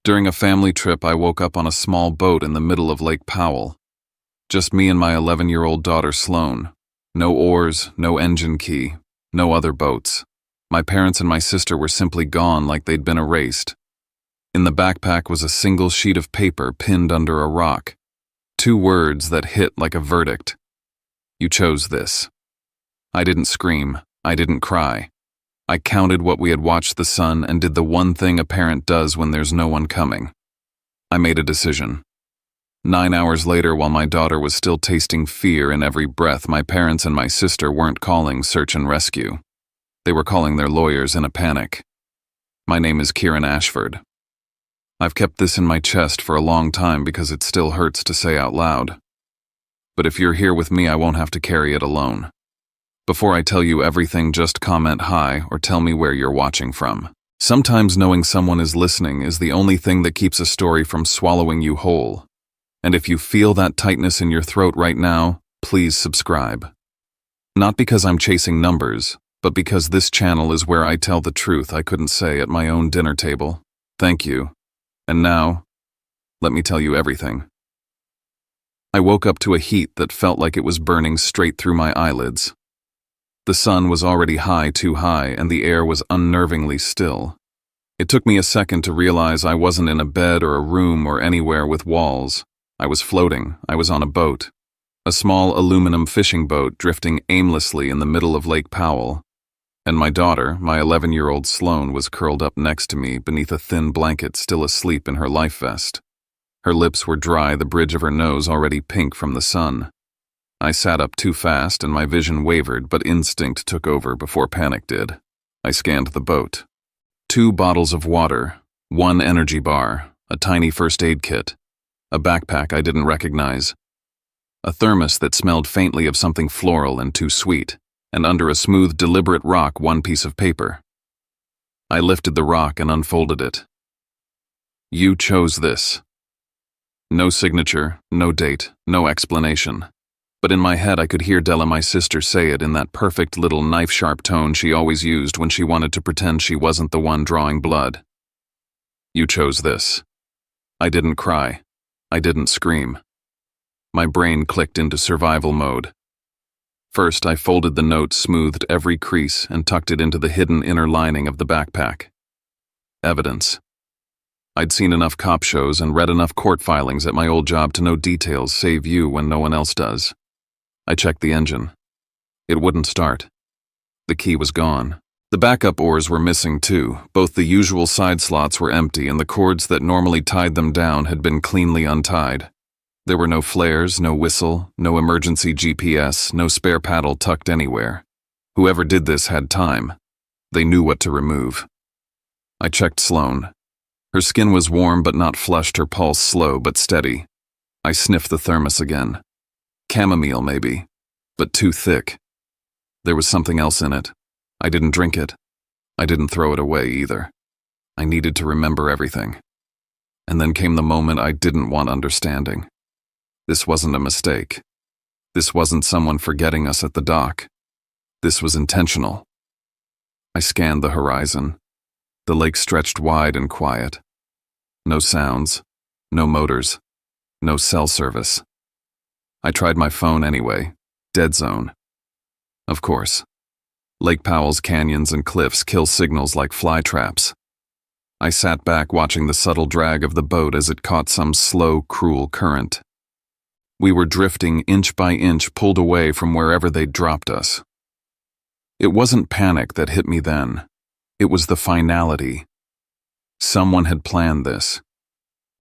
During a family trip, I woke up on a small boat in the middle of Lake Powell. Just me and my 11-year-old daughter Sloane. No oars, no engine key, no other boats. My parents and my sister were simply gone like they'd been erased. In the backpack was a single sheet of paper pinned under a rock. 2 words that hit like a verdict. You chose this. I didn't scream. I didn't cry. I counted what we had watched the sun and did the one thing a parent does when there's no one coming. I made a decision. 9 hours later, while my daughter was still tasting fear in every breath, my parents and my sister weren't calling search and rescue. They were calling their lawyers in a panic. My name is Kieran Ashford. I've kept this in my chest for a long time because it still hurts to say out loud. But if you're here with me, I won't have to carry it alone. Before I tell you everything, just comment hi or tell me where you're watching from. Sometimes knowing someone is listening is the only thing that keeps a story from swallowing you whole. And if you feel that tightness in your throat right now, please subscribe. Not because I'm chasing numbers, but because this channel is where I tell the truth I couldn't say at my own dinner table. Thank you. And now, let me tell you everything. I woke up to a heat that felt like it was burning straight through my eyelids. The sun was already high, too high, and the air was unnervingly still. It took me a second to realize I wasn't in a bed or a room or anywhere with walls. I was floating. I was on a boat. A small aluminum fishing boat drifting aimlessly in the middle of Lake Powell. And my daughter, my 11-year-old Sloane, was curled up next to me beneath a thin blanket, still asleep in her life vest. Her lips were dry, the bridge of her nose already pink from the sun. I sat up too fast and my vision wavered, but instinct took over before panic did. I scanned the boat. 2 bottles of water, 1 energy bar, a tiny first aid kit, a backpack I didn't recognize, a thermos that smelled faintly of something floral and too sweet, and under a smooth, deliberate rock, 1 piece of paper. I lifted the rock and unfolded it. You chose this. No signature, no date, no explanation. But in my head I could hear Della, my sister, say it in that perfect little knife-sharp tone she always used when she wanted to pretend she wasn't the one drawing blood. You chose this. I didn't cry. I didn't scream. My brain clicked into survival mode. First, I folded the note, smoothed every crease, and tucked it into the hidden inner lining of the backpack. Evidence. I'd seen enough cop shows and read enough court filings at my old job to know details save you when no one else does. I checked the engine. It wouldn't start. The key was gone. The backup oars were missing too. Both the usual side slots were empty and the cords that normally tied them down had been cleanly untied. There were no flares, no whistle, no emergency GPS, no spare paddle tucked anywhere. Whoever did this had time. They knew what to remove. I checked Sloane. Her skin was warm but not flushed, her pulse slow but steady. I sniffed the thermos again. Chamomile, maybe, but too thick. There was something else in it. I didn't drink it. I didn't throw it away either. I needed to remember everything. And then came the moment I didn't want understanding. This wasn't a mistake. This wasn't someone forgetting us at the dock. This was intentional. I scanned the horizon. The lake stretched wide and quiet. No sounds, no motors, no cell service. I tried my phone anyway. Dead zone. Of course. Lake Powell's canyons and cliffs kill signals like fly traps. I sat back watching the subtle drag of the boat as it caught some slow, cruel current. We were drifting inch by inch, pulled away from wherever they'd dropped us. It wasn't panic that hit me then. It was the finality. Someone had planned this.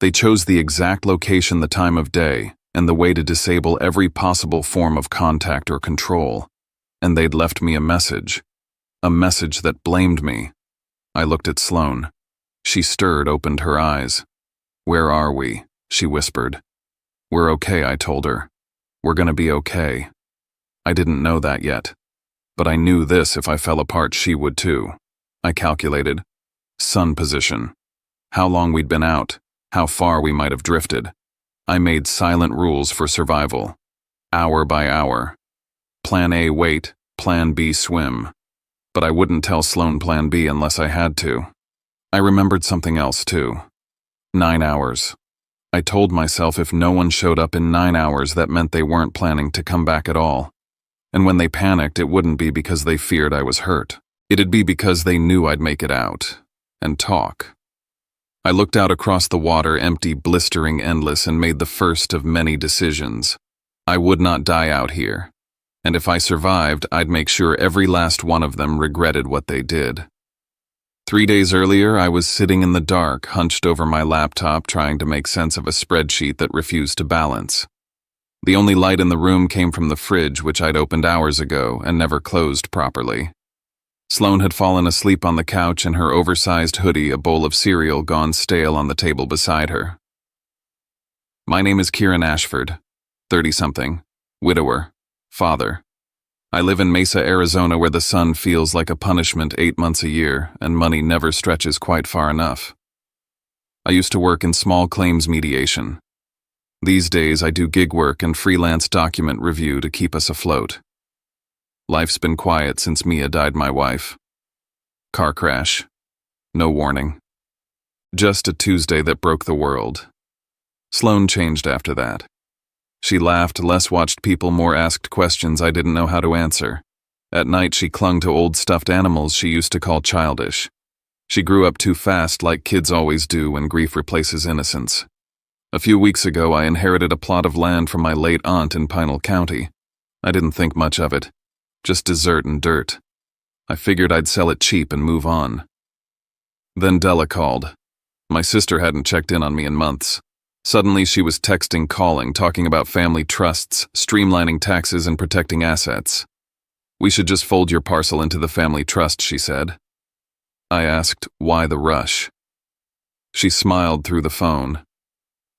They chose the exact location, the time of day, and the way to disable every possible form of contact or control. And they'd left me a message that blamed me. I looked at Sloane. She stirred, opened her eyes. "Where are we?" she whispered. "We're okay," I told her. "We're gonna be okay." I didn't know that yet. But I knew this: if I fell apart, she would too. I calculated. Sun position. How long we'd been out. How far we might have drifted. I made silent rules for survival. Hour by hour. Plan A, wait. Plan B, swim. But I wouldn't tell Sloane Plan B unless I had to. I remembered something else too. 9 hours. I told myself if no one showed up in 9 hours, that meant they weren't planning to come back at all. And when they panicked, it wouldn't be because they feared I was hurt. It'd be because they knew I'd make it out. And talk. I looked out across the water, empty, blistering, endless, and made the first of many decisions. I would not die out here. And if I survived, I'd make sure every last one of them regretted what they did. 3 days earlier, I was sitting in the dark, hunched over my laptop, trying to make sense of a spreadsheet that refused to balance. The only light in the room came from the fridge, which I'd opened hours ago and never closed properly. Sloane had fallen asleep on the couch in her oversized hoodie, a bowl of cereal gone stale on the table beside her. My name is Kieran Ashford, 30-something, widower, father. I live in Mesa, Arizona, where the sun feels like a punishment 8 months a year, and money never stretches quite far enough. I used to work in small claims mediation. These days, I do gig work and freelance document review to keep us afloat. Life's been quiet since Mia died, my wife. Car crash. No warning. Just a Tuesday that broke the world. Sloane changed after that. She laughed, less watched people, more asked questions I didn't know how to answer. At night, she clung to old stuffed animals she used to call childish. She grew up too fast, like kids always do when grief replaces innocence. A few weeks ago, I inherited a plot of land from my late aunt in Pinal County. I didn't think much of it. Just desert and dirt. I figured I'd sell it cheap and move on. Then Della called. My sister hadn't checked in on me in months. Suddenly she was texting, calling, talking about family trusts, streamlining taxes and protecting assets. We should just fold your parcel into the family trust, she said. I asked, why the rush? She smiled through the phone.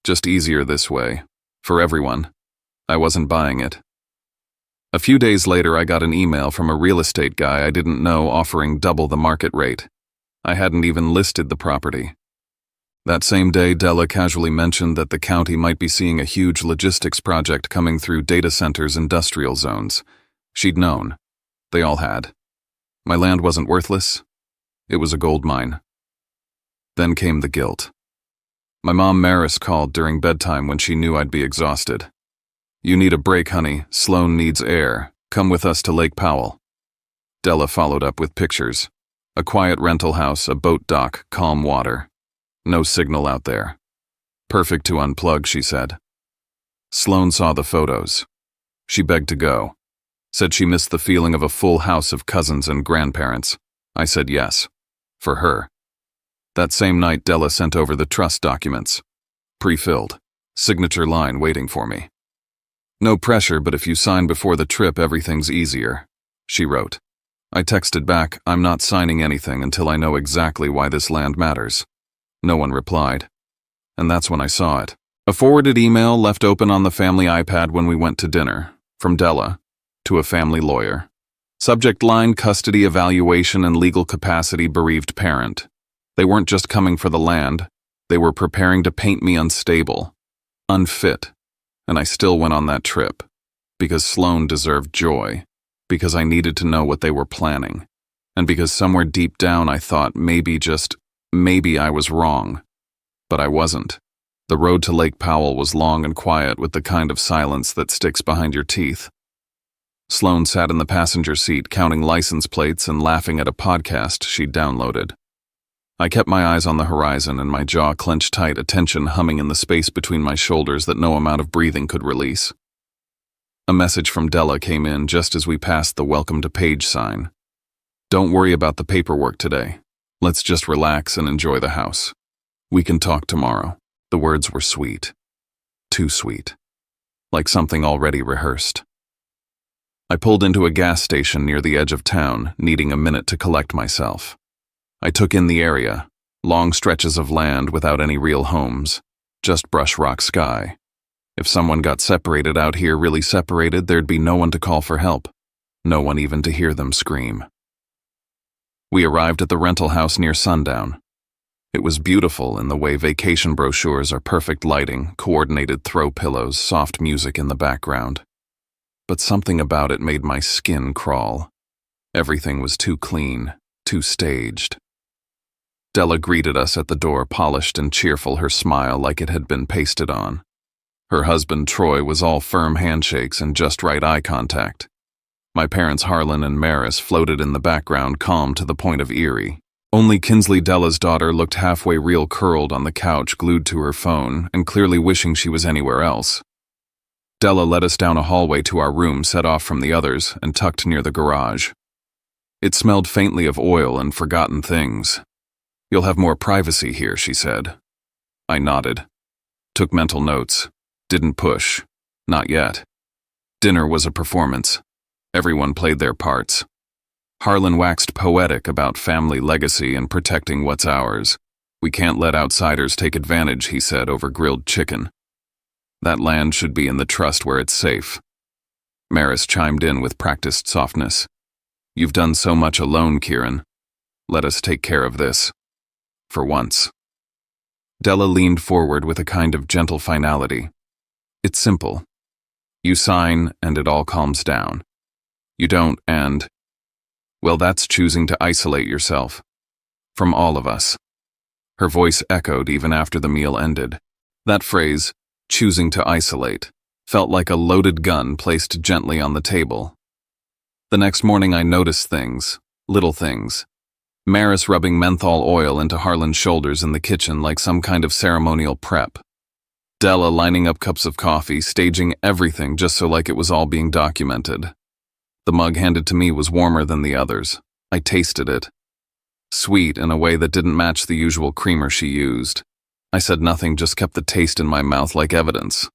Just easier this way. For everyone. I wasn't buying it. A few days later, I got an email from a real estate guy I didn't know offering double the market rate. I hadn't even listed the property. That same day, Della casually mentioned that the county might be seeing a huge logistics project coming through data centers' industrial zones. She'd known. They all had. My land wasn't worthless. It was a gold mine. Then came the guilt. My mom Maris called during bedtime when she knew I'd be exhausted. You need a break, honey. Sloane needs air. Come with us to Lake Powell. Della followed up with pictures. A quiet rental house, a boat dock, calm water. No signal out there. Perfect to unplug, she said. Sloane saw the photos. She begged to go. Said she missed the feeling of a full house of cousins and grandparents. I said yes. For her. That same night, Della sent over the trust documents. Pre-filled. Signature line waiting for me. No pressure, but if you sign before the trip, everything's easier, she wrote. I texted back, I'm not signing anything until I know exactly why this land matters. No one replied. And that's when I saw it. A forwarded email left open on the family iPad when we went to dinner, from Della, to a family lawyer. Subject line, custody evaluation and legal capacity bereaved parent. They weren't just coming for the land, they were preparing to paint me unstable, unfit. And I still went on that trip, because Sloane deserved joy, because I needed to know what they were planning, and because somewhere deep down I thought maybe I was wrong. But I wasn't. The road to Lake Powell was long and quiet, with the kind of silence that sticks behind your teeth. Sloane sat in the passenger seat, counting license plates and laughing at a podcast she'd downloaded. I kept my eyes on the horizon and my jaw clenched tight, attention humming in the space between my shoulders that no amount of breathing could release. A message from Della came in just as we passed the welcome to Page sign. Don't worry about the paperwork today. Let's just relax and enjoy the house. We can talk tomorrow. The words were sweet. Too sweet. Like something already rehearsed. I pulled into a gas station near the edge of town, needing a minute to collect myself. I took in the area, long stretches of land without any real homes, just brush rock sky. If someone got separated out here, really separated, there'd be no one to call for help, no one even to hear them scream. We arrived at the rental house near sundown. It was beautiful in the way vacation brochures are: perfect lighting, coordinated throw pillows, soft music in the background. But something about it made my skin crawl. Everything was too clean, too staged. Della greeted us at the door, polished and cheerful, her smile like it had been pasted on. Her husband, Troy, was all firm handshakes and just right eye contact. My parents, Harlan and Maris, floated in the background, calm to the point of eerie. Only Kinsley, Della's daughter, looked halfway real, curled on the couch, glued to her phone, and clearly wishing she was anywhere else. Della led us down a hallway to our room, set off from the others and tucked near the garage. It smelled faintly of oil and forgotten things. "You'll have more privacy here," she said. I nodded. Took mental notes. Didn't push. Not yet. Dinner was a performance. Everyone played their parts. Harlan waxed poetic about family legacy and protecting what's ours. "We can't let outsiders take advantage," he said over grilled chicken. "That land should be in the trust where it's safe." Maris chimed in with practiced softness. "You've done so much alone, Kieran. Let us take care of this. For once." Della leaned forward with a kind of gentle finality. "It's simple. You sign and it all calms down. You don't and, well, that's choosing to isolate yourself. From all of us." Her voice echoed even after the meal ended. That phrase, choosing to isolate, felt like a loaded gun placed gently on the table. The next morning I noticed things, little things. Maris rubbing menthol oil into Harlan's shoulders in the kitchen like some kind of ceremonial prep. Della lining up cups of coffee, staging everything just so like it was all being documented. The mug handed to me was warmer than the others. I tasted it. Sweet in a way that didn't match the usual creamer she used. I said nothing, just kept the taste in my mouth like evidence.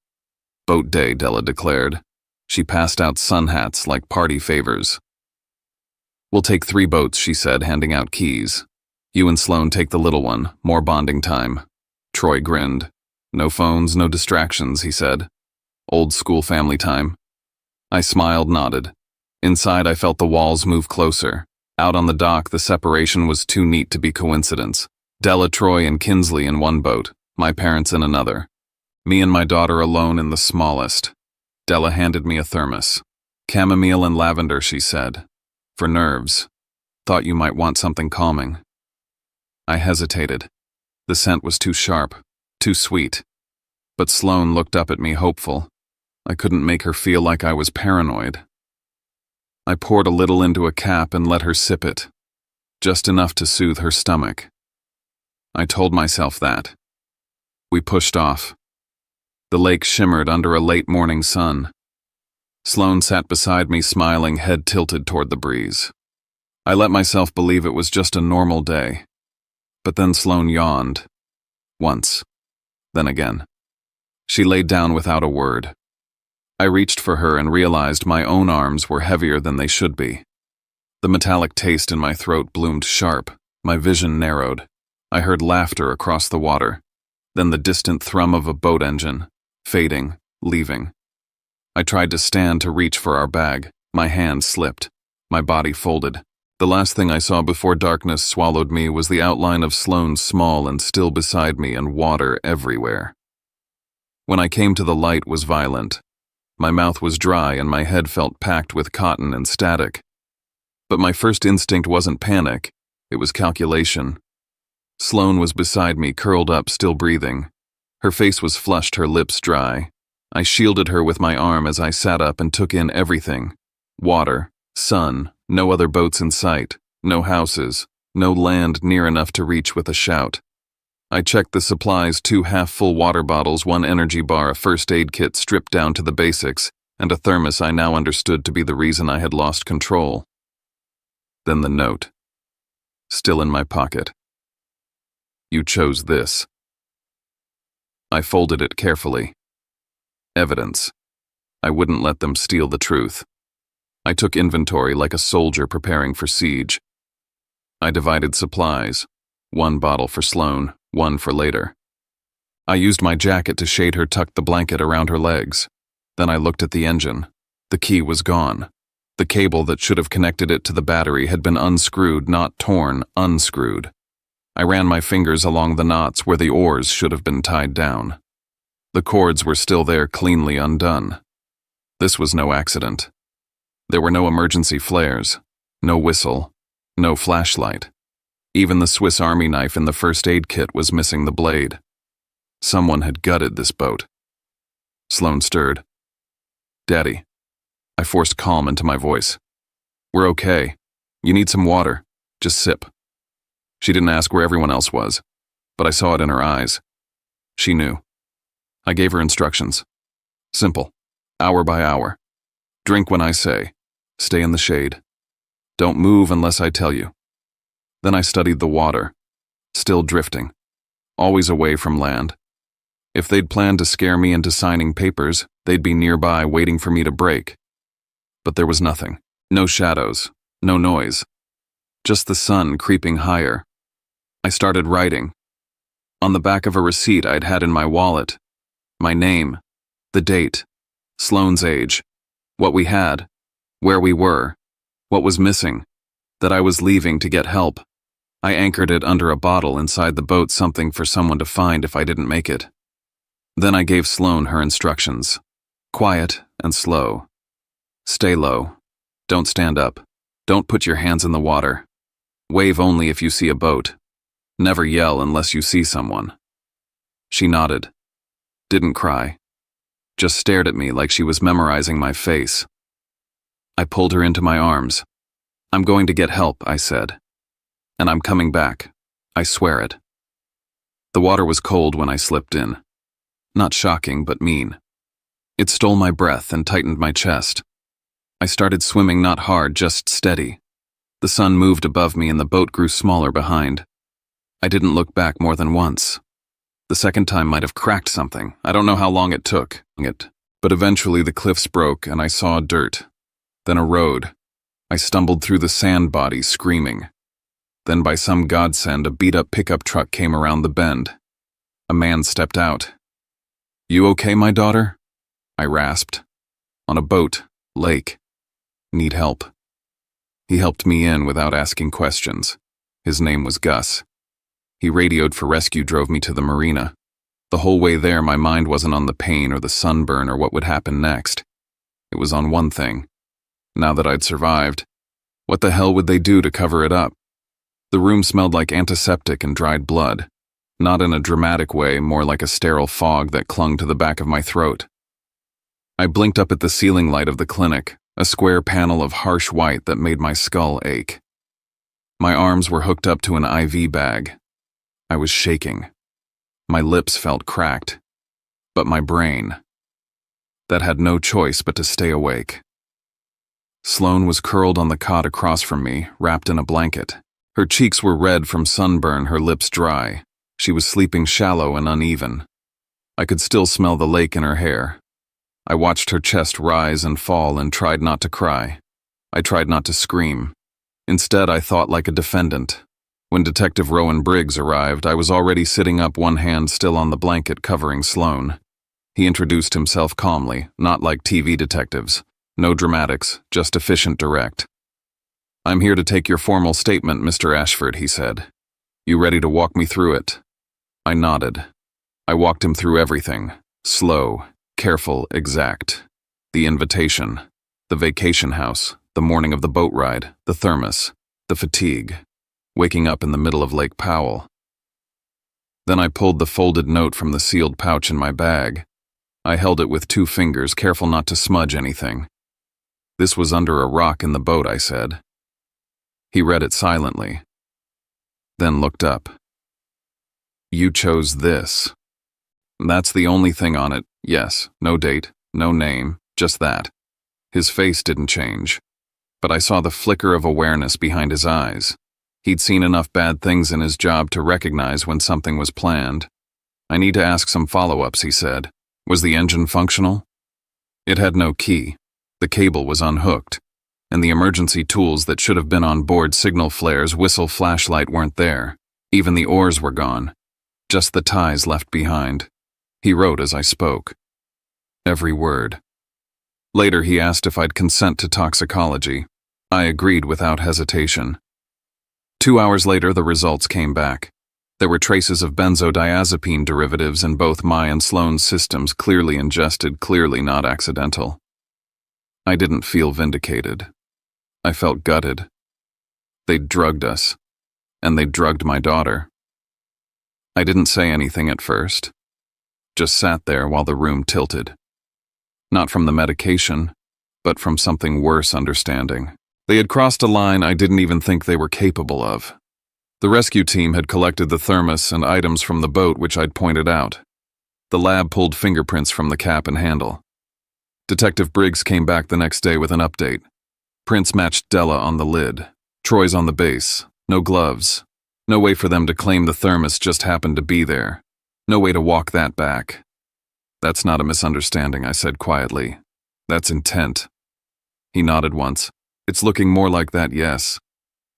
"Boat day," Della declared. She passed out sun hats like party favors. "We'll take 3 boats," she said, handing out keys. "You and Sloan take the little one, more bonding time." Troy grinned. "No phones, no distractions," he said. "Old school family time." I smiled, nodded. Inside, I felt the walls move closer. Out on the dock, the separation was too neat to be coincidence. Della, Troy, and Kinsley in one boat, my parents in another. Me and my daughter alone in the smallest. Della handed me a thermos. "Chamomile and lavender," she said. "For nerves. Thought you might want something calming." I hesitated. The scent was too sharp, too sweet. But Sloan looked up at me, hopeful. I couldn't make her feel like I was paranoid. I poured a little into a cap and let her sip it, just enough to soothe her stomach. I told myself that. We pushed off. The lake shimmered under a late morning sun. Sloan sat beside me, smiling, head tilted toward the breeze. I let myself believe it was just a normal day. But then Sloan yawned. Once. Then again. She laid down without a word. I reached for her and realized my own arms were heavier than they should be. The metallic taste in my throat bloomed sharp. My vision narrowed. I heard laughter across the water. Then the distant thrum of a boat engine. Fading. Leaving. I tried to stand to reach for our bag. My hand slipped. My body folded. The last thing I saw before darkness swallowed me was the outline of Sloan, small and still beside me, and water everywhere. When I came to the light was violent. My mouth was dry and my head felt packed with cotton and static. But my first instinct wasn't panic, it was calculation. Sloan was beside me, curled up, still breathing. Her face was flushed, her lips dry. I shielded her with my arm as I sat up and took in everything. Water, sun, no other boats in sight, no houses, no land near enough to reach with a shout. I checked the supplies, 2 half-full water bottles, 1 energy bar, a first aid kit stripped down to the basics, and a thermos I now understood to be the reason I had lost control. Then the note. Still in my pocket. "You chose this." I folded it carefully. Evidence. I wouldn't let them steal the truth. I took inventory like a soldier preparing for siege. I divided supplies. 1 bottle for Sloan, 1 for later. I used my jacket to shade her, tucked the blanket around her legs. Then I looked at the engine. The key was gone. The cable that should have connected it to the battery had been unscrewed, not torn, unscrewed. I ran my fingers along the knots where the oars should have been tied down. The cords were still there, cleanly undone. This was no accident. There were no emergency flares, no whistle, no flashlight. Even the Swiss Army knife in the first aid kit was missing the blade. Someone had gutted this boat. Sloane stirred. "Daddy." I forced calm into my voice. "We're okay. You need some water. Just sip." She didn't ask where everyone else was, but I saw it in her eyes. She knew. I gave her instructions. Simple. Hour by hour. Drink when I say. Stay in the shade. Don't move unless I tell you. Then I studied the water. Still drifting. Always away from land. If they'd planned to scare me into signing papers, they'd be nearby waiting for me to break. But there was nothing. No shadows. No noise. Just the sun creeping higher. I started writing. On the back of a receipt I'd had in my wallet. My name. The date. Sloane's age. What we had. Where we were. What was missing. That I was leaving to get help. I anchored it under a bottle inside the boat, something for someone to find if I didn't make it. Then I gave Sloane her instructions. Quiet and slow. Stay low. Don't stand up. Don't put your hands in the water. Wave only if you see a boat. Never yell unless you see someone. She nodded. Didn't cry. Just stared at me like she was memorizing my face. I pulled her into my arms. "I'm going to get help," I said. "And I'm coming back. I swear it." The water was cold when I slipped in. Not shocking, but mean. It stole my breath and tightened my chest. I started swimming, not hard, just steady. The sun moved above me and the boat grew smaller behind. I didn't look back more than once. The second time might have cracked something. I don't know how long it took. But eventually the cliffs broke and I saw dirt. Then a road. I stumbled through the sand bodies, screaming. Then by some godsend, a beat-up pickup truck came around the bend. A man stepped out. "You okay, my daughter?" I rasped. "On a boat. Lake. Need help." He helped me in without asking questions. His name was Gus. He radioed for rescue, drove me to the marina. The whole way there, my mind wasn't on the pain or the sunburn or what would happen next. It was on one thing. Now that I'd survived, what the hell would they do to cover it up? The room smelled like antiseptic and dried blood. Not in a dramatic way, more like a sterile fog that clung to the back of my throat. I blinked up at the ceiling light of the clinic, a square panel of harsh white that made my skull ache. My arms were hooked up to an IV bag. I was shaking. My lips felt cracked. But my brain, that had no choice but to stay awake. Sloane was curled on the cot across from me, wrapped in a blanket. Her cheeks were red from sunburn, her lips dry. She was sleeping shallow and uneven. I could still smell the lake in her hair. I watched her chest rise and fall and tried not to cry. I tried not to scream. Instead, I thought like a defendant. When Detective Rowan Briggs arrived, I was already sitting up, one hand still on the blanket covering Sloane. He introduced himself calmly, not like TV detectives. No dramatics, just efficient, direct. "I'm here to take your formal statement, Mr. Ashford," he said. "You ready to walk me through it?" I nodded. I walked him through everything. Slow, careful, exact. The invitation, the vacation house, the morning of the boat ride, the thermos, the fatigue, waking up in the middle of Lake Powell. Then I pulled the folded note from the sealed pouch in my bag. I held it with 2 fingers, careful not to smudge anything. "This was under a rock in the boat," I said. He read it silently, then looked up. "You chose this. That's the only thing on it. Yes, no date, no name, just that." His face didn't change, but I saw the flicker of awareness behind his eyes. He'd seen enough bad things in his job to recognize when something was planned. "I need to ask some follow-ups," he said. "Was the engine functional?" It had no key. The cable was unhooked, and the emergency tools that should have been on board, signal flares, whistle, flashlight, weren't there. Even the oars were gone. Just the ties left behind. He wrote as I spoke. Every word. Later he asked if I'd consent to toxicology. I agreed without hesitation. 2 hours later, the results came back. There were traces of benzodiazepine derivatives in both my and Sloane's systems, clearly ingested, clearly not accidental. I didn't feel vindicated. I felt gutted. They'd drugged us. and they drugged my daughter. I didn't say anything at first, just sat there while the room tilted. Not from the medication, but from something worse understanding. They had crossed a line I didn't even think they were capable of. The rescue team had collected the thermos and items from the boat which I'd pointed out. The lab pulled fingerprints from the cap and handle. Detective Briggs came back the next day with an update. Prints matched Della on the lid, Troy's on the base, no gloves. No way for them to claim the thermos just happened to be there. No way to walk that back. That's not a misunderstanding, I said quietly. That's intent. He nodded once. It's looking more like that, yes.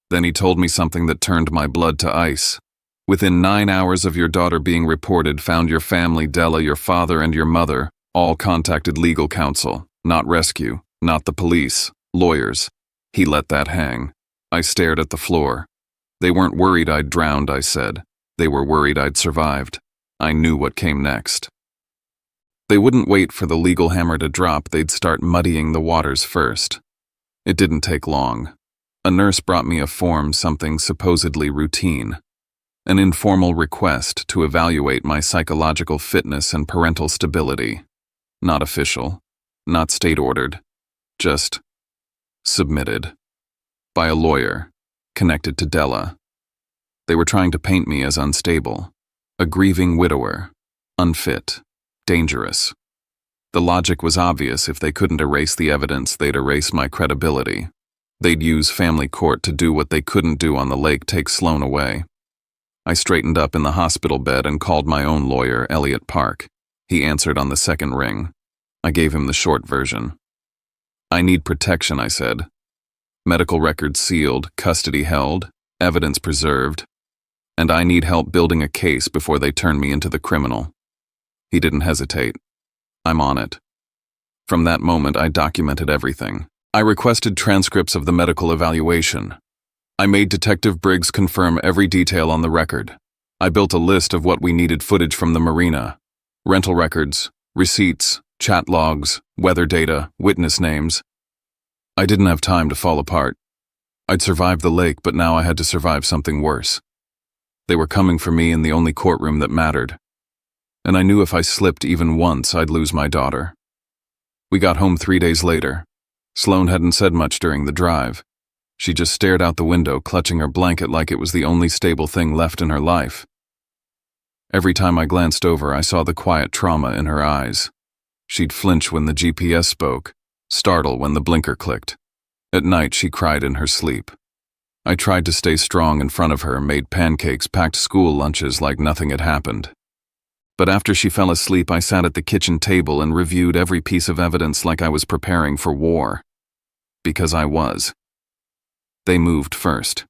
Then he told me something that turned my blood to ice. Within 9 hours of your daughter being reported, found your family, Della, your father, and your mother, all contacted legal counsel, not rescue, not the police, lawyers. He let that hang. I stared at the floor. They weren't worried I'd drowned, I said. They were worried I'd survived. I knew what came next. They wouldn't wait for the legal hammer to drop, they'd start muddying the waters first. It didn't take long. A nurse brought me a form, something supposedly routine. An informal request to evaluate my psychological fitness and parental stability. Not official, not state-ordered, just submitted. By a lawyer, connected to Della. They were trying to paint me as unstable, a grieving widower, unfit, dangerous. The logic was obvious. If they couldn't erase the evidence, they'd erase my credibility. They'd use family court to do what they couldn't do on the lake, take Sloan away. I straightened up in the hospital bed and called my own lawyer, Elliot Park. He answered on the second ring. I gave him the short version. I need protection, I said. Medical records sealed, custody held, evidence preserved, and I need help building a case before they turn me into the criminal. He didn't hesitate. I'm on it. From that moment, I documented everything. I requested transcripts of the medical evaluation. I made Detective Briggs confirm every detail on the record. I built a list of what we needed footage from the marina. Rental records, receipts, chat logs, weather data, witness names. I didn't have time to fall apart. I'd survived the lake, but now I had to survive something worse. They were coming for me in the only courtroom that mattered. And I knew if I slipped even once, I'd lose my daughter. We got home 3 days later. Sloan hadn't said much during the drive. She just stared out the window, clutching her blanket like it was the only stable thing left in her life. Every time I glanced over, I saw the quiet trauma in her eyes. She'd flinch when the GPS spoke, startle when the blinker clicked. At night, she cried in her sleep. I tried to stay strong in front of her, made pancakes, packed school lunches like nothing had happened. But after she fell asleep, I sat at the kitchen table and reviewed every piece of evidence like I was preparing for war. Because I was. They moved first.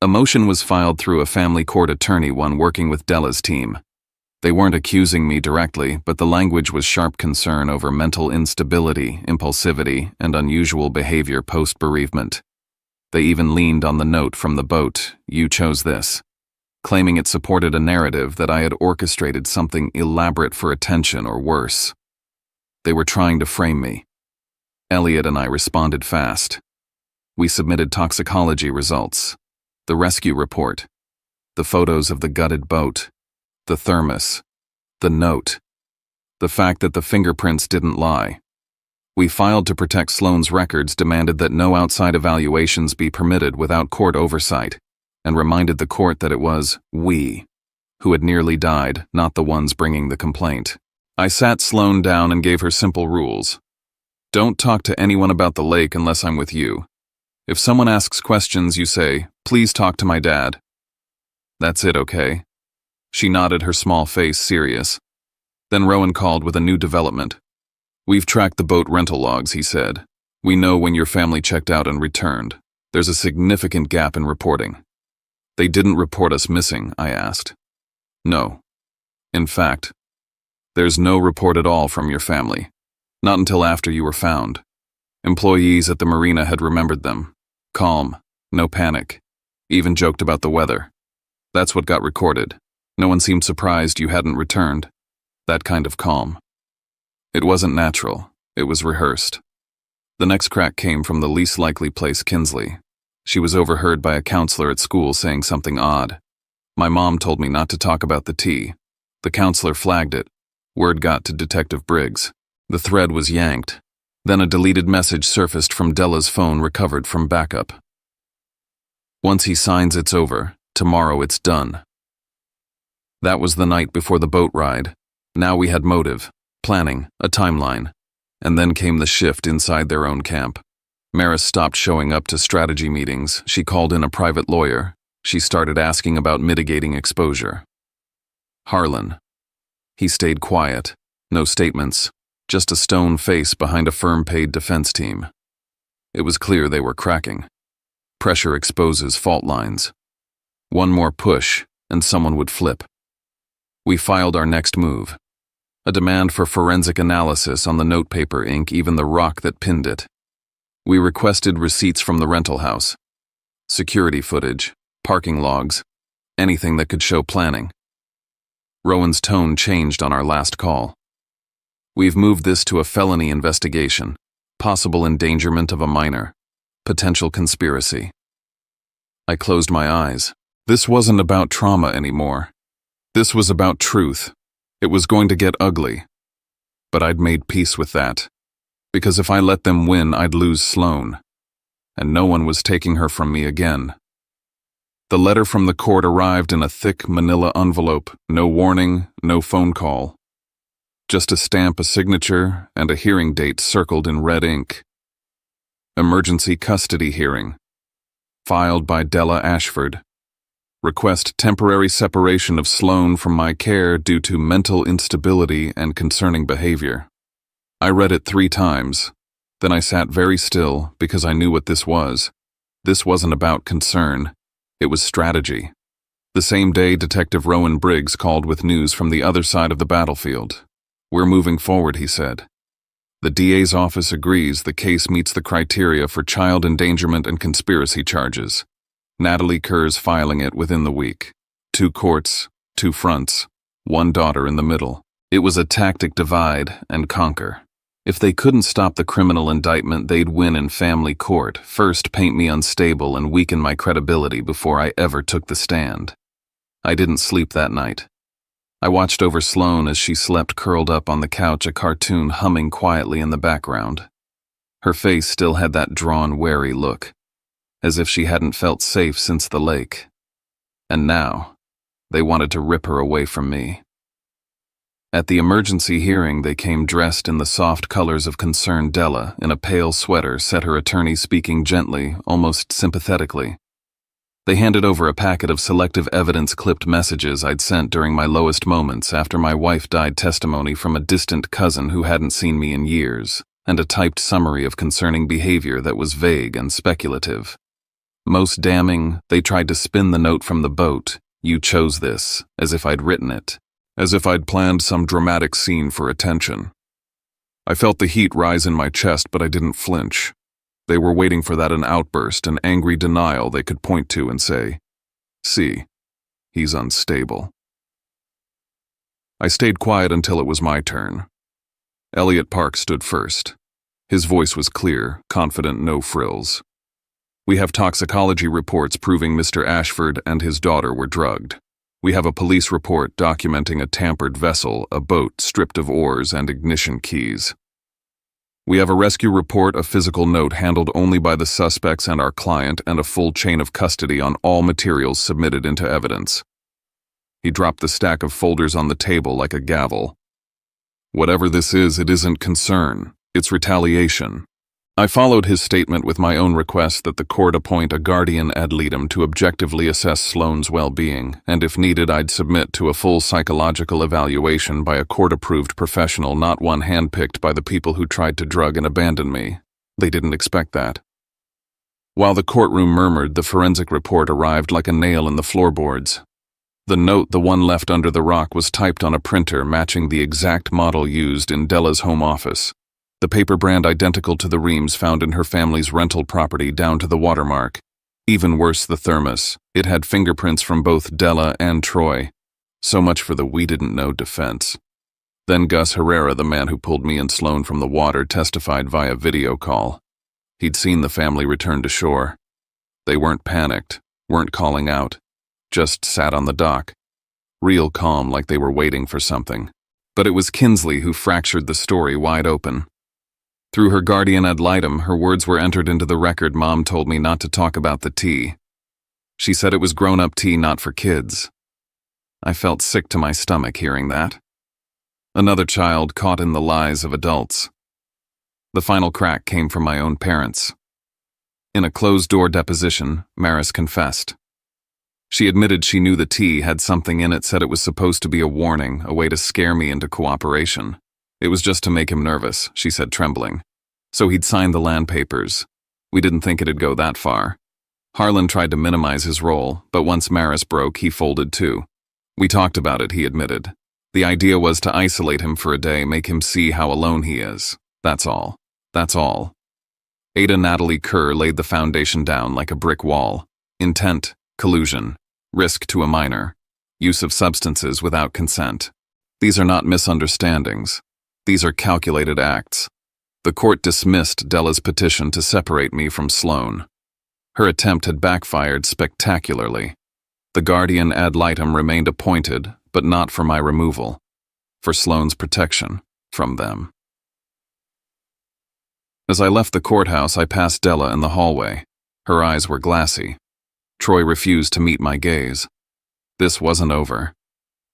A motion was filed through a family court attorney, one working with Della's team. They weren't accusing me directly, but the language was sharp concern over mental instability, impulsivity, and unusual behavior post-bereavement. They even leaned on the note from the boat, "You chose this," claiming it supported a narrative that I had orchestrated something elaborate for attention or worse. They were trying to frame me. Elliot and I responded fast. We submitted toxicology results, the rescue report, the photos of the gutted boat, the thermos, the note, the fact that the fingerprints didn't lie. We filed to protect Sloan's records, demanded that no outside evaluations be permitted without court oversight, and reminded the court that it was we who had nearly died, not the ones bringing the complaint. I sat Sloan down and gave her simple rules. Don't talk to anyone about the lake unless I'm with you. If someone asks questions, you say, "Please talk to my dad." That's it, okay? She nodded, her small face serious. Then Rowan called with a new development. "We've tracked the boat rental logs," he said. "We know when your family checked out and returned. There's a significant gap in reporting." "They didn't report us missing?" I asked. "No. In fact, there's no report at all from your family. Not until after you were found. Employees at the marina had remembered them. Calm, no panic. Even joked about the weather. That's what got recorded. No one seemed surprised you hadn't returned. That kind of calm. It wasn't natural. It was rehearsed. The next crack came from the least likely place, Kinsley. She was overheard by a counselor at school saying something odd. My mom told me not to talk about the tea. The counselor flagged it. Word got to Detective Briggs. The thread was yanked. Then a deleted message surfaced from Della's phone recovered from backup. Once he signs, it's over. Tomorrow it's done. That was the night before the boat ride. Now we had motive, planning, a timeline. And then came the shift inside their own camp. Maris stopped showing up to strategy meetings. She called in a private lawyer. She started asking about mitigating exposure. Harlan. He stayed quiet. No statements. Just a stone face behind a firm-paid defense team. It was clear they were cracking. Pressure exposes fault lines. One more push, and someone would flip. We filed our next move. A demand for forensic analysis on the notepaper ink, even the rock that pinned it. We requested receipts from the rental house. Security footage, parking logs, anything that could show planning. Rowan's tone changed on our last call. We've moved this to a felony investigation. Possible endangerment of a minor. Potential conspiracy. I closed my eyes. This wasn't about trauma anymore. This was about truth. It was going to get ugly. But I'd made peace with that. Because if I let them win, I'd lose Sloane. And no one was taking her from me again. The letter from the court arrived in a thick manila envelope, no warning, no phone call. Just a stamp, a signature, and a hearing date circled in red ink. Emergency custody hearing. Filed by Della Ashford. Request temporary separation of Sloane from my care due to mental instability and concerning behavior. I read it 3 times. Then I sat very still because I knew what this was. This wasn't about concern. It was strategy. The same day, Detective Rowan Briggs called with news from the other side of the battlefield. We're moving forward, he said. The DA's office agrees the case meets the criteria for child endangerment and conspiracy charges. Natalie Kerr's filing it within the week. 2 courts, 2 fronts, 1 daughter in the middle. It was a tactic divide and conquer. If they couldn't stop the criminal indictment, they'd win in family court, first paint me unstable and weaken my credibility before I ever took the stand. I didn't sleep that night. I watched over Sloane as she slept curled up on the couch, a cartoon humming quietly in the background. Her face still had that drawn, wary look, as if she hadn't felt safe since the lake. And now, they wanted to rip her away from me. At the emergency hearing, they came dressed in the soft colors of concern. Della, in a pale sweater, said her attorney, speaking gently, almost sympathetically. They handed over a packet of selective evidence-clipped messages I'd sent during my lowest moments after my wife died, testimony from a distant cousin who hadn't seen me in years, and a typed summary of concerning behavior that was vague and speculative. Most damning, they tried to spin the note from the boat, "You chose this," as if I'd written it. As if I'd planned some dramatic scene for attention. I felt the heat rise in my chest, but I didn't flinch. They were waiting for that, an outburst, an angry denial they could point to and say, "See, he's unstable." I stayed quiet until it was my turn. Elliot Park stood first. His voice was clear, confident, no frills. "We have toxicology reports proving Mr. Ashford and his daughter were drugged. We have a police report documenting a tampered vessel, a boat stripped of oars and ignition keys. We have a rescue report, a physical note handled only by the suspects and our client, and a full chain of custody on all materials submitted into evidence." He dropped the stack of folders on the table like a gavel. "Whatever this is, it isn't concern. It's retaliation." I followed his statement with my own request that the court appoint a guardian ad litem to objectively assess Sloane's well-being, and if needed, I'd submit to a full psychological evaluation by a court-approved professional, not one handpicked by the people who tried to drug and abandon me. They didn't expect that. While the courtroom murmured, the forensic report arrived like a nail in the floorboards. The note, the one left under the rock, was typed on a printer matching the exact model used in Della's home office. The paper brand identical to the reams found in her family's rental property down to the watermark. Even worse, the thermos. It had fingerprints from both Della and Troy. So much for the "we didn't know" defense. Then Gus Herrera, the man who pulled me and Sloane from the water, testified via video call. He'd seen the family return to shore. They weren't panicked, weren't calling out, just sat on the dock, real calm like they were waiting for something. But it was Kinsley who fractured the story wide open. Through her guardian ad litem, her words were entered into the record. Mom told me not to talk about the tea. She said it was grown-up tea, not for kids. I felt sick to my stomach hearing that. Another child caught in the lies of adults. The final crack came from my own parents. In a closed-door deposition, Maris confessed. She admitted she knew the tea had something in it, said it was supposed to be a warning, a way to scare me into cooperation. It was just to make him nervous, she said, trembling. So he'd signed the land papers. We didn't think it'd go that far. Harlan tried to minimize his role, but once Maris broke, he folded too. We talked about it, he admitted. The idea was to isolate him for a day, make him see how alone he is. That's all. That's all. Ada Natalie Kerr laid the foundation down like a brick wall. Intent, collusion, risk to a minor, use of substances without consent. These are not misunderstandings. These are calculated acts. The court dismissed Della's petition to separate me from Sloan. Her attempt had backfired spectacularly. The guardian ad litem remained appointed, but not for my removal. For Sloan's protection from them. As I left the courthouse, I passed Della in the hallway. Her eyes were glassy. Troy refused to meet my gaze. This wasn't over.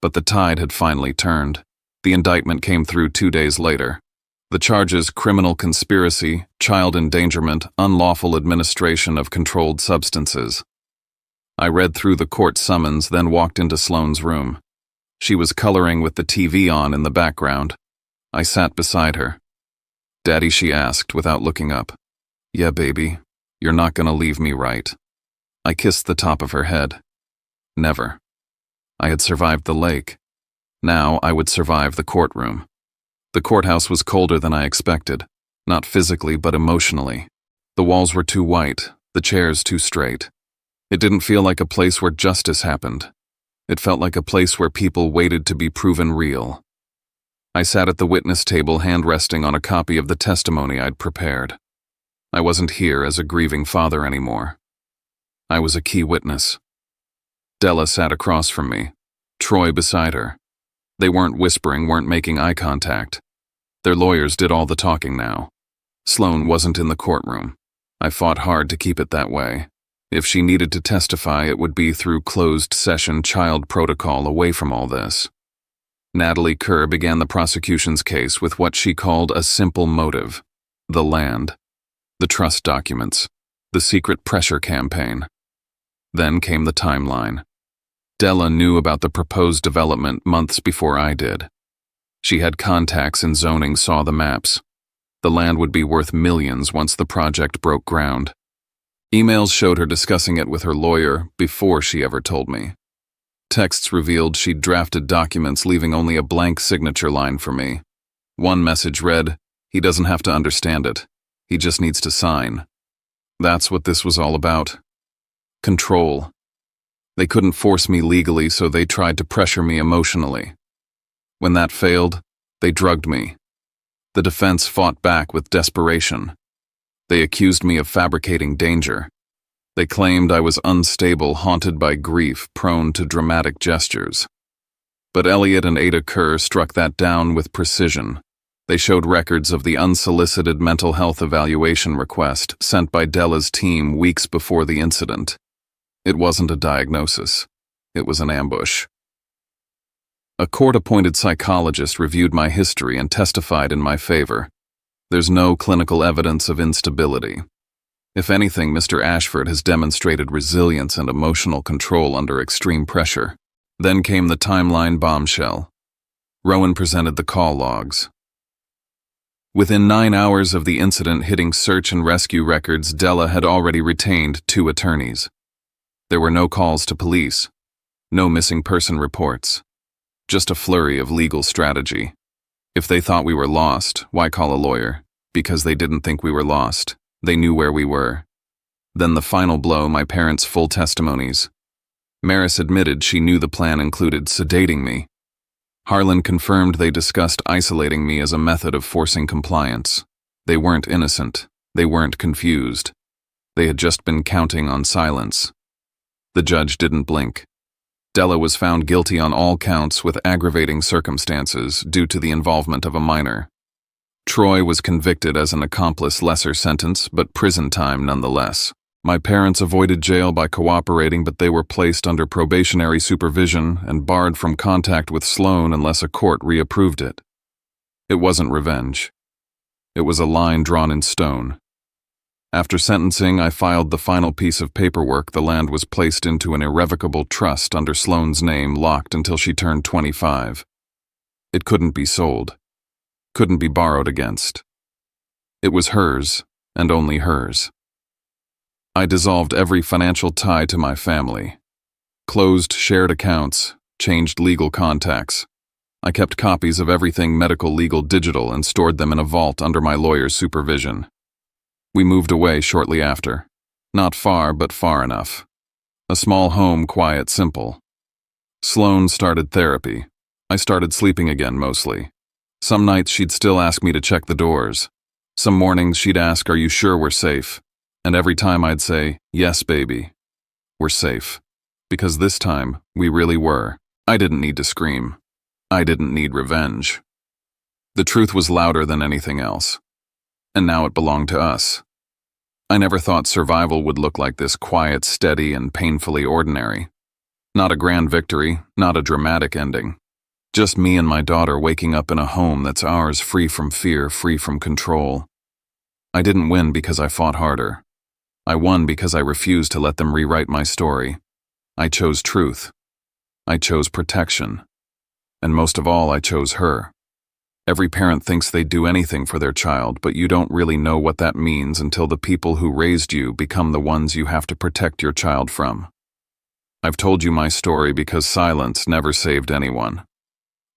But the tide had finally turned. The indictment came through 2 days later. The charges: criminal conspiracy, child endangerment, unlawful administration of controlled substances. I read through the court summons, then walked into Sloan's room. She was coloring with the TV on in the background. I sat beside her. "Daddy," she asked without looking up. "Yeah, baby. You're not gonna leave me, right?" I kissed the top of her head. Never. I had survived the lake. Now I would survive the courtroom. The courthouse was colder than I expected, not physically but emotionally. The walls were too white, the chairs too straight. It didn't feel like a place where justice happened. It felt like a place where people waited to be proven real. I sat at the witness table, hand resting on a copy of the testimony I'd prepared. I wasn't here as a grieving father anymore. I was a key witness. Della sat across from me, Troy beside her. They weren't whispering, weren't making eye contact. Their lawyers did all the talking now. Sloan wasn't in the courtroom. I fought hard to keep it that way. If she needed to testify, it would be through closed session child protocol, away from all this. Natalie Kerr began the prosecution's case with what she called a simple motive: the land, the trust documents, the secret pressure campaign. Then came the timeline. Della knew about the proposed development months before I did. She had contacts in zoning, saw the maps. The land would be worth millions once the project broke ground. Emails showed her discussing it with her lawyer before she ever told me. Texts revealed she'd drafted documents, leaving only a blank signature line for me. One message read, "He doesn't have to understand it. He just needs to sign." That's what this was all about. Control. They couldn't force me legally, so they tried to pressure me emotionally. When that failed, they drugged me. The defense fought back with desperation. They accused me of fabricating danger. They claimed I was unstable, haunted by grief, prone to dramatic gestures. But Elliot and Ada Kerr struck that down with precision. They showed records of the unsolicited mental health evaluation request sent by Della's team weeks before the incident. It wasn't a diagnosis. It was an ambush. A court-appointed psychologist reviewed my history and testified in my favor. There's no clinical evidence of instability. If anything, Mr. Ashford has demonstrated resilience and emotional control under extreme pressure. Then came the timeline bombshell. Rowan presented the call logs. Within 9 hours of the incident hitting search and rescue records, Della had already retained 2 attorneys. There were no calls to police, no missing person reports, just a flurry of legal strategy. If they thought we were lost, why call a lawyer? Because they didn't think we were lost. They knew where we were. Then the final blow, my parents' full testimonies. Maris admitted she knew the plan included sedating me. Harlan confirmed they discussed isolating me as a method of forcing compliance. They weren't innocent. They weren't confused. They had just been counting on silence. The judge didn't blink. Della was found guilty on all counts with aggravating circumstances due to the involvement of a minor. Troy was convicted as an accomplice, lesser sentence, but prison time nonetheless. My parents avoided jail by cooperating, but they were placed under probationary supervision and barred from contact with Sloan unless a court reapproved it. It wasn't revenge. It was a line drawn in stone. After sentencing, I filed the final piece of paperwork. The land was placed into an irrevocable trust under Sloan's name, locked until she turned 25. It couldn't be sold. Couldn't be borrowed against. It was hers, and only hers. I dissolved every financial tie to my family. Closed shared accounts, changed legal contacts. I kept copies of everything medical, legal, digital, and stored them in a vault under my lawyer's supervision. We moved away shortly after. Not far, but far enough. A small home, quiet, simple. Sloan started therapy. I started sleeping again, mostly. Some nights she'd still ask me to check the doors. Some mornings she'd ask, "Are you sure we're safe?" And every time I'd say, "Yes, baby. We're safe." Because this time, we really were. I didn't need to scream. I didn't need revenge. The truth was louder than anything else. And now it belonged to us. I never thought survival would look like this, quiet, steady, and painfully ordinary. Not a grand victory, not a dramatic ending. Just me and my daughter waking up in a home that's ours, free from fear, free from control. I didn't win because I fought harder. I won because I refused to let them rewrite my story. I chose truth. I chose protection. And most of all, I chose her. Every parent thinks they'd do anything for their child, but you don't really know what that means until the people who raised you become the ones you have to protect your child from. I've told you my story because silence never saved anyone.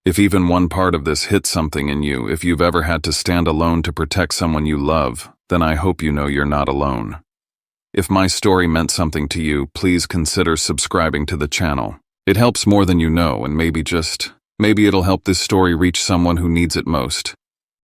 If even one part of this hit something in you, if you've ever had to stand alone to protect someone you love, then I hope you know you're not alone. If my story meant something to you, please consider subscribing to the channel. It helps more than you know, and maybe it'll help this story reach someone who needs it most.